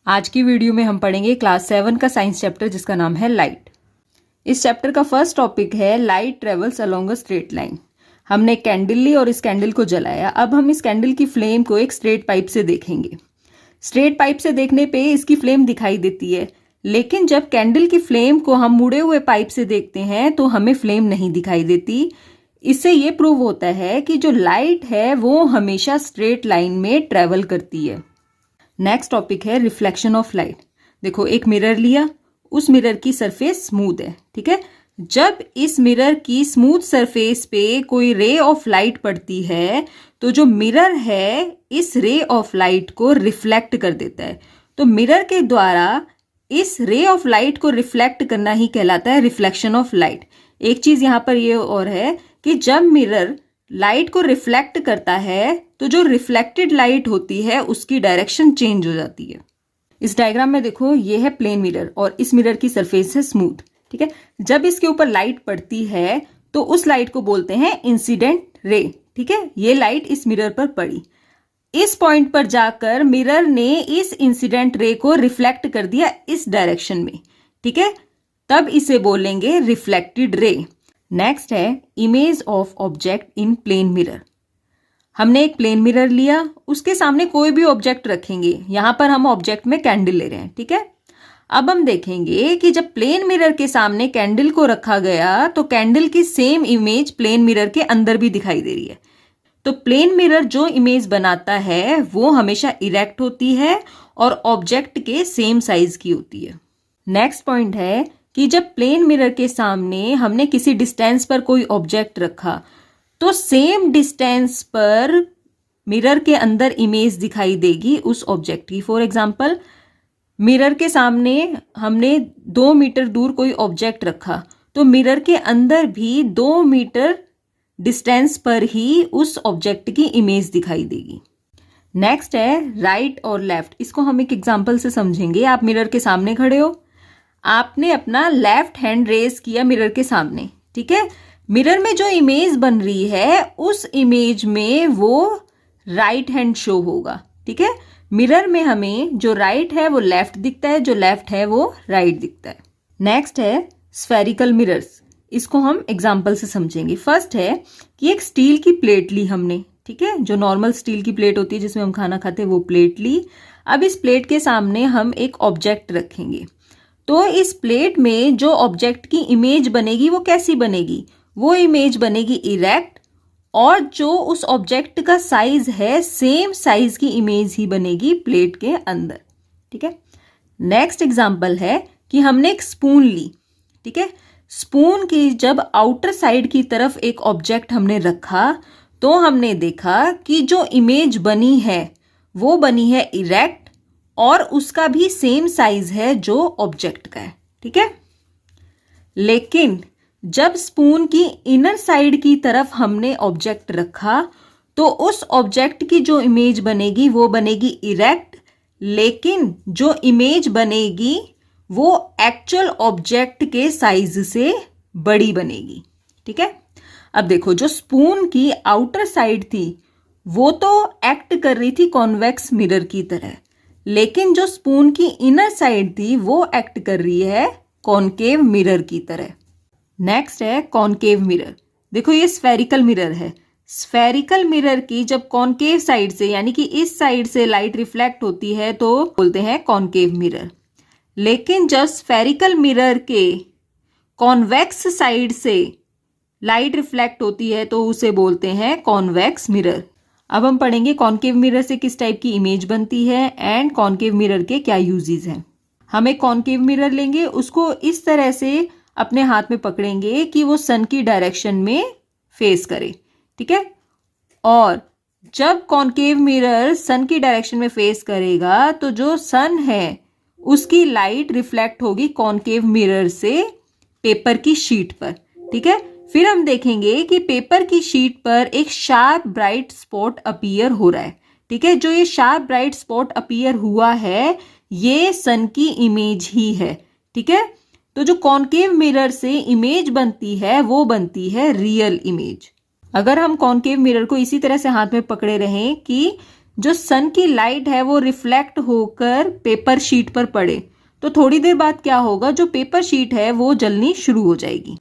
आज की वीडियो में हम पढ़ेंगे क्लास 7 का साइंस चैप्टर जिसका नाम है लाइट। इस चैप्टर का फर्स्ट टॉपिक है light travels along a straight line. हमने कैंडल ली और इस कैंडल को जलाया। अब हम इस कैंडल की फ्लेम को एक स्ट्रेट पाइप से देखेंगे। स्ट्रेट पाइप से देखने पे इसकी फ्लेम दिखाई देती है, लेकिन जब कैंडल की फ्लेम को हम मुड़े हुए पाइप से देखते हैं तो हमें फ्लेम नहीं दिखाई देती। इससे ये प्रूव होता है कि जो लाइट है वो हमेशा स्ट्रेट लाइन में ट्रेवल करती है। नेक्स्ट टॉपिक है रिफ्लेक्शन ऑफ लाइट। देखो, एक मिरर लिया, उस मिरर की सरफेस स्मूथ है, ठीक है। जब इस मिरर की स्मूथ सरफेस पे कोई रे ऑफ लाइट पड़ती है तो जो मिरर है इस रे ऑफ लाइट को रिफ्लेक्ट कर देता है। तो मिरर के द्वारा इस रे ऑफ लाइट को रिफ्लेक्ट करना ही कहलाता है रिफ्लेक्शन ऑफ लाइट। एक चीज यहाँ पर ये और है कि जब मिरर लाइट को रिफ्लेक्ट करता है तो जो रिफ्लेक्टेड लाइट होती है उसकी डायरेक्शन चेंज हो जाती है। इस डायग्राम में देखो, ये है प्लेन मिरर और इस मिरर की सरफेस है स्मूथ, ठीक है। जब इसके ऊपर लाइट पड़ती है तो उस लाइट को बोलते हैं इंसिडेंट रे, ठीक है। ये लाइट इस मिरर पर पड़ी, इस पॉइंट पर जाकर मिरर ने इस इंसिडेंट रे को रिफ्लेक्ट कर दिया इस डायरेक्शन में, ठीक है। तब इसे बोलेंगे रिफ्लेक्टेड रे। नेक्स्ट है image of object in plane mirror. हमने एक प्लेन मिरर लिया, उसके सामने कोई भी ऑब्जेक्ट रखेंगे। यहां पर हम ऑब्जेक्ट में कैंडल ले रहे हैं, ठीक है। अब हम देखेंगे कि जब प्लेन मिरर के सामने कैंडल को रखा गया तो कैंडल की सेम इमेज प्लेन मिरर के अंदर भी दिखाई दे रही है। तो प्लेन मिरर जो इमेज बनाता है वो हमेशा इरेक्ट होती है और ऑब्जेक्ट के सेम साइज की होती है। नेक्स्ट पॉइंट है कि जब प्लेन मिरर के सामने हमने किसी डिस्टेंस पर कोई ऑब्जेक्ट रखा तो सेम डिस्टेंस पर मिरर के अंदर इमेज दिखाई देगी उस ऑब्जेक्ट की। फॉर एग्जांपल, मिरर के सामने हमने 2 मीटर दूर कोई ऑब्जेक्ट रखा तो मिरर के अंदर भी 2 मीटर डिस्टेंस पर ही उस ऑब्जेक्ट की इमेज दिखाई देगी। नेक्स्ट है राइट और लेफ्ट। इसको हम एक एग्जांपल से समझेंगे। आप मिरर के सामने खड़े हो, आपने अपना लेफ्ट हैंड रेज किया मिरर के सामने, ठीक है। मिरर में जो इमेज बन रही है उस इमेज में वो राइट हैंड शो होगा, ठीक है। मिरर में हमें जो राइट है वो लेफ्ट दिखता है, जो लेफ्ट है वो राइट दिखता है। नेक्स्ट है स्फेरिकल मिरर्स। इसको हम एग्जांपल से समझेंगे। फर्स्ट है कि एक स्टील की प्लेट ली हमने, ठीक है। जो नॉर्मल स्टील की प्लेट होती है जिसमें हम खाना खाते हैं वो प्लेट ली। अब इस प्लेट के सामने हम एक ऑब्जेक्ट रखेंगे तो इस प्लेट में जो ऑब्जेक्ट की इमेज बनेगी वो कैसी बनेगी? वो इमेज बनेगी इरेक्ट, और जो उस ऑब्जेक्ट का साइज है सेम साइज की इमेज ही बनेगी प्लेट के अंदर, ठीक है। नेक्स्ट एग्जांपल है कि हमने एक स्पून ली, ठीक है। स्पून की जब आउटर साइड की तरफ एक ऑब्जेक्ट हमने रखा तो हमने देखा कि जो इमेज बनी है वो बनी है इरेक्ट और उसका भी सेम साइज है जो ऑब्जेक्ट का है, ठीक है। लेकिन जब स्पून की इनर साइड की तरफ हमने ऑब्जेक्ट रखा तो उस ऑब्जेक्ट की जो इमेज बनेगी वो बनेगी इरेक्ट, लेकिन जो इमेज बनेगी वो एक्चुअल ऑब्जेक्ट के साइज से बड़ी बनेगी, ठीक है। अब देखो, जो स्पून की आउटर साइड थी वो तो एक्ट कर रही थी कॉन्वेक्स मिरर की तरह, लेकिन जो स्पून की इनर साइड थी वो एक्ट कर रही है कॉनकेव मिरर की तरह। नेक्स्ट है कॉनकेव मिरर। देखो, ये स्फेरिकल मिरर है। स्फेरिकल मिरर की जब कॉनकेव साइड से यानी कि इस साइड से लाइट रिफ्लेक्ट होती है तो बोलते हैं कॉनकेव मिरर, लेकिन जब स्फेरिकल मिरर के कॉन्वेक्स साइड से लाइट रिफ्लेक्ट होती है तो उसे बोलते हैं कॉन्वेक्स मिरर। अब हम पढ़ेंगे कॉनकेव मिरर से किस टाइप की इमेज बनती है एंड कॉनकेव मिरर के क्या यूजेस हैं। हम एक कॉनकेव मिरर लेंगे, उसको इस तरह से अपने हाथ में पकड़ेंगे कि वो सन की डायरेक्शन में फेस करे, ठीक है। और जब कॉनकेव मिरर सन की डायरेक्शन में फेस करेगा तो जो सन है उसकी लाइट रिफ्लेक्ट होगी कॉनकेव मिरर से पेपर की शीट पर, ठीक है। फिर हम देखेंगे कि पेपर की शीट पर एक शार्प ब्राइट स्पॉट अपीयर हो रहा है, ठीक है। जो ये शार्प ब्राइट स्पॉट अपीयर हुआ है ये सन की इमेज ही है, ठीक है। तो जो कॉनकेव मिरर से इमेज बनती है वो बनती है रियल इमेज। अगर हम कॉनकेव मिरर को इसी तरह से हाथ में पकड़े रहें कि जो सन की लाइट है वो रिफ्लेक्ट होकर पेपर शीट पर पड़े तो थोड़ी देर बाद क्या होगा, जो पेपर शीट है वो जलनी शुरू हो जाएगी।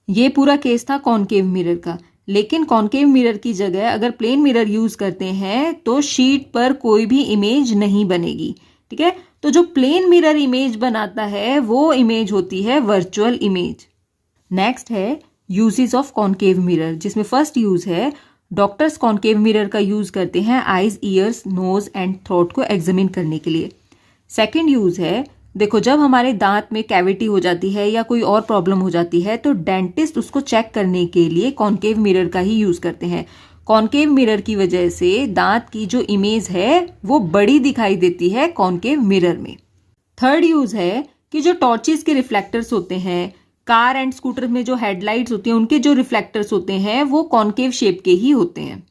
ये पूरा केस था कॉनकेव मिरर का। लेकिन कॉनकेव मिरर की जगह अगर प्लेन मिरर यूज करते हैं तो शीट पर कोई भी इमेज नहीं बनेगी। ठीक है, तो जो प्लेन मिरर इमेज बनाता है वो इमेज होती है वर्चुअल इमेज। नेक्स्ट है यूजेस ऑफ कॉनकेव मिरर, जिसमें फर्स्ट यूज है डॉक्टर्स कॉनकेव मिरर का यूज करते हैं eyes, ears, nose and throat को एग्जामिन करने के लिए। सेकेंड यूज है, देखो जब हमारे दांत में कैविटी हो जाती है या कोई और प्रॉब्लम हो जाती है तो डेंटिस्ट उसको चेक करने के लिए कॉनकेव मिरर का ही यूज करते हैं। कॉनकेव मिरर की वजह से दांत की जो इमेज है वो बड़ी दिखाई देती है कॉनकेव मिरर में। थर्ड यूज है कि जो टॉर्चेस के रिफ्लेक्टर्स होते हैं, कार एंड स्कूटर में जो हेडलाइट्स होती हैं उनके जो रिफ्लेक्टर्स होते हैं वो कॉनकेव शेप के ही होते हैं।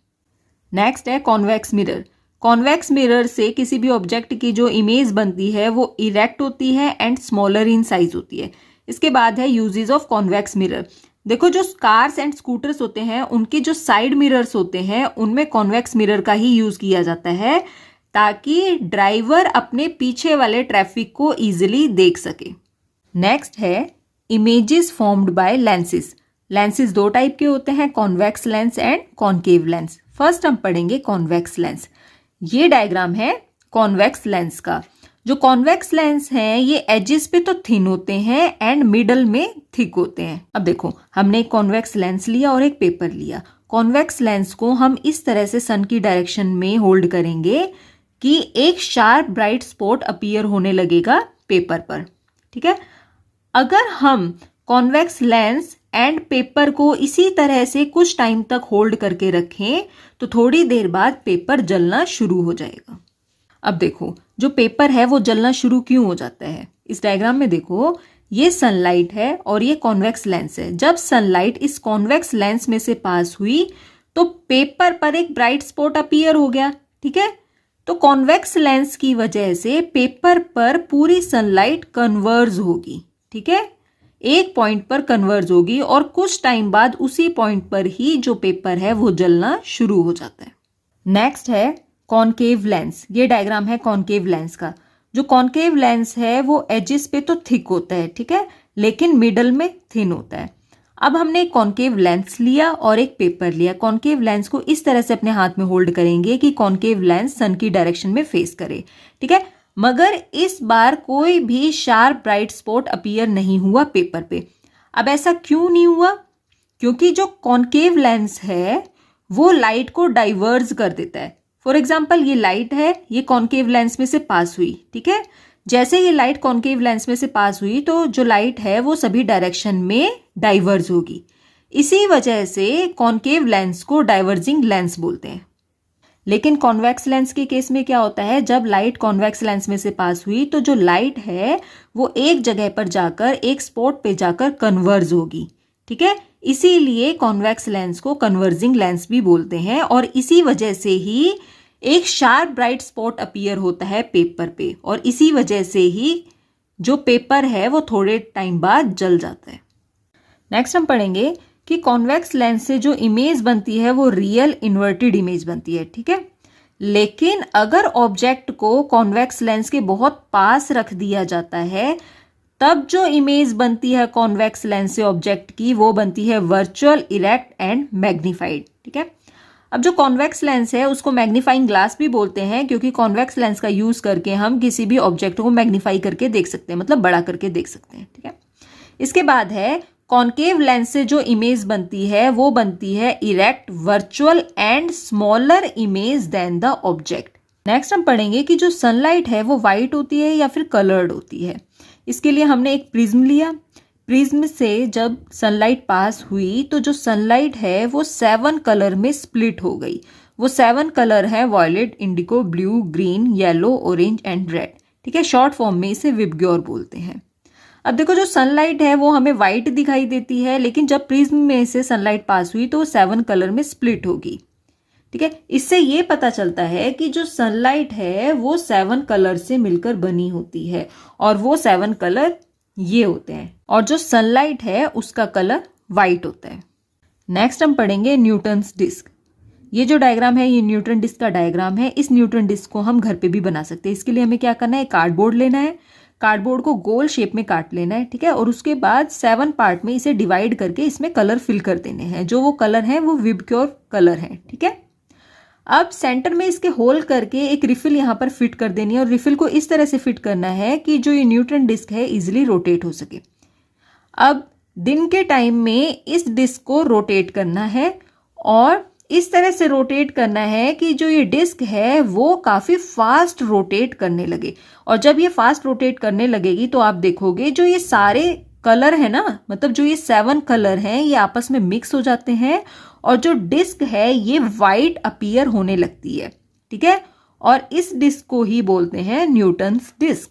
नेक्स्ट है कॉन्वेक्स मिरर। कॉन्वेक्स मिरर से किसी भी ऑब्जेक्ट की जो इमेज बनती है वो इरेक्ट होती है एंड स्मॉलर इन साइज होती है। इसके बाद है यूजेस ऑफ कॉन्वेक्स मिरर। देखो जो कार्स एंड स्कूटर्स होते हैं उनके जो साइड मिरर्स होते हैं उनमें कॉन्वेक्स मिरर का ही यूज किया जाता है ताकि ड्राइवर अपने पीछे वाले ट्रैफिक को इजिली देख सके। नेक्स्ट है images formed by lenses. Lenses दो टाइप के होते हैं, convex lens and concave lens. First हम पढ़ेंगे कॉन्वेक्स लेंस। ये डायग्राम है कॉन्वेक्स लेंस का। जो कॉन्वेक्स लेंस हैं ये एजेस पे तो थिन होते हैं एंड मिडल में थिक होते हैं। अब देखो हमने एक कॉन्वेक्स लेंस लिया और एक पेपर लिया। कॉन्वेक्स लेंस को हम इस तरह से सन की डायरेक्शन में होल्ड करेंगे कि एक शार्प ब्राइट स्पॉट अपीयर होने लगेगा पेपर पर। ठीक है, अगर हम कॉन्वेक्स लेंस एंड पेपर को इसी तरह से कुछ टाइम तक होल्ड करके रखें तो थोड़ी देर बाद पेपर जलना शुरू हो जाएगा। अब देखो जो पेपर है वो जलना शुरू क्यों हो जाता है। इस डायग्राम में देखो ये सनलाइट है और ये कॉन्वेक्स लेंस है। जब सनलाइट इस कॉन्वेक्स लेंस में से पास हुई तो पेपर पर एक ब्राइट स्पॉट अपीयर हो गया। ठीक है, तो कॉन्वेक्स लेंस की वजह से पेपर पर पूरी सनलाइट कन्वर्ज होगी। ठीक है, एक पॉइंट पर कन्वर्ज होगी और कुछ टाइम बाद उसी पॉइंट पर ही जो पेपर है वो जलना शुरू हो जाता है। नेक्स्ट है कॉनकेव लेंस। ये डायग्राम है कॉनकेव लेंस का। जो कॉनकेव लेंस है वो एजेस पे तो थिक होता है, ठीक है, लेकिन मिडल में थिन होता है। अब हमने एक कॉनकेव लेंस लिया और एक पेपर लिया। कॉनकेव लेंस को इस तरह से अपने हाथ में होल्ड करेंगे कि कॉनकेव लेंस सन की डायरेक्शन में फेस करे। ठीक है, मगर इस बार कोई भी शार्प ब्राइट स्पॉट अपीयर नहीं हुआ पेपर पे। अब ऐसा क्यों नहीं हुआ? क्योंकि जो कॉनकेव लेंस है वो लाइट को डाइवर्ज कर देता है। फॉर एग्जाम्पल ये लाइट है, ये कॉनकेव लेंस में से पास हुई। ठीक है, जैसे ये लाइट कॉनकेव लेंस में से पास हुई तो जो लाइट है वो सभी डायरेक्शन में डाइवर्ज होगी। इसी वजह से कॉनकेव लेंस को डाइवर्जिंग लेंस बोलते हैं। लेकिन कॉन्वेक्स लेंस के केस में क्या होता है, जब लाइट कॉन्वेक्स लेंस में से पास हुई तो जो लाइट है वो एक जगह पर जाकर एक स्पॉट पे जाकर कन्वर्ज होगी। ठीक है, इसीलिए कॉन्वेक्स लेंस को कन्वर्जिंग लेंस भी बोलते हैं और इसी वजह से ही एक शार्प ब्राइट स्पॉट अपीयर होता है पेपर पे और इसी वजह से ही जो पेपर है वो थोड़े टाइम बाद जल जाता है। नेक्स्ट हम पढ़ेंगे कि कॉन्वेक्स लेंस से जो इमेज बनती है वो रियल इन्वर्टेड इमेज बनती है। ठीक है, लेकिन अगर ऑब्जेक्ट को कॉन्वेक्स लेंस के बहुत पास रख दिया जाता है तब जो इमेज बनती है कॉन्वेक्स लेंस से ऑब्जेक्ट की वो बनती है वर्चुअल, इरेक्ट एंड मैग्नीफाइड। ठीक है, अब जो कॉन्वेक्स लेंस है उसको मैग्नीफाइंग ग्लास भी बोलते हैं क्योंकि कॉन्वेक्स लेंस का यूज करके हम किसी भी ऑब्जेक्ट को मैग्नीफाई करके देख सकते हैं, मतलब बड़ा करके देख सकते हैं। ठीक है, इसके बाद है कॉनकेव लेंस से जो इमेज बनती है वो बनती है erect, virtual and smaller image than the object. Next हम पढ़ेंगे कि जो सनलाइट है वो व्हाइट होती है या फिर कलर्ड होती है। इसके लिए हमने एक प्रिज्म लिया। प्रिज्म से जब सनलाइट पास हुई तो जो सनलाइट है वो 7 कलर में स्प्लिट हो गई। वो 7 कलर है violet, indigo, blue, green, yellow, orange and red. ठीक है, शॉर्ट फॉर्म में इसे विबग्योर बोलते हैं। अब देखो जो सनलाइट है वो हमें व्हाइट दिखाई देती है लेकिन जब प्रिज्म में से सनलाइट पास हुई तो 7 कलर में स्प्लिट होगी। ठीक है, इससे ये पता चलता है कि जो सनलाइट है वो 7 कलर से मिलकर बनी होती है और वो 7 कलर ये होते हैं और जो सनलाइट है उसका कलर व्हाइट होता है। नेक्स्ट हम पढ़ेंगे न्यूटन्स डिस्क। ये जो डायग्राम है ये न्यूटन डिस्क का डायग्राम है। इस न्यूटन डिस्क को हम घर पे भी बना सकते हैं। इसके लिए हमें क्या करना है, कार्डबोर्ड लेना है, कार्डबोर्ड को गोल शेप में काट लेना है, ठीक है, और उसके बाद 7 पार्ट में इसे डिवाइड करके इसमें कलर फिल कर देने हैं। जो वो कलर हैं वो विबग्योर कलर हैं, ठीक है। अब सेंटर में इसके होल करके एक रिफिल यहाँ पर फिट कर देनी है और रिफिल को इस तरह से फिट करना है कि जो ये न्यूटन डिस्क है इजिली रोटेट हो सके। अब दिन के टाइम में इस डिस्क को रोटेट करना है और इस तरह से रोटेट करना है कि जो ये डिस्क है वो काफी फास्ट रोटेट करने लगे। और जब ये फास्ट रोटेट करने लगेगी तो आप देखोगे जो ये सारे कलर है ना, मतलब जो ये 7 कलर हैं ये आपस में मिक्स हो जाते हैं और जो डिस्क है ये वाइट अपीयर होने लगती है, ठीक है। और इस डिस्क को ही बोलते हैं न्यूटन्स डिस्क।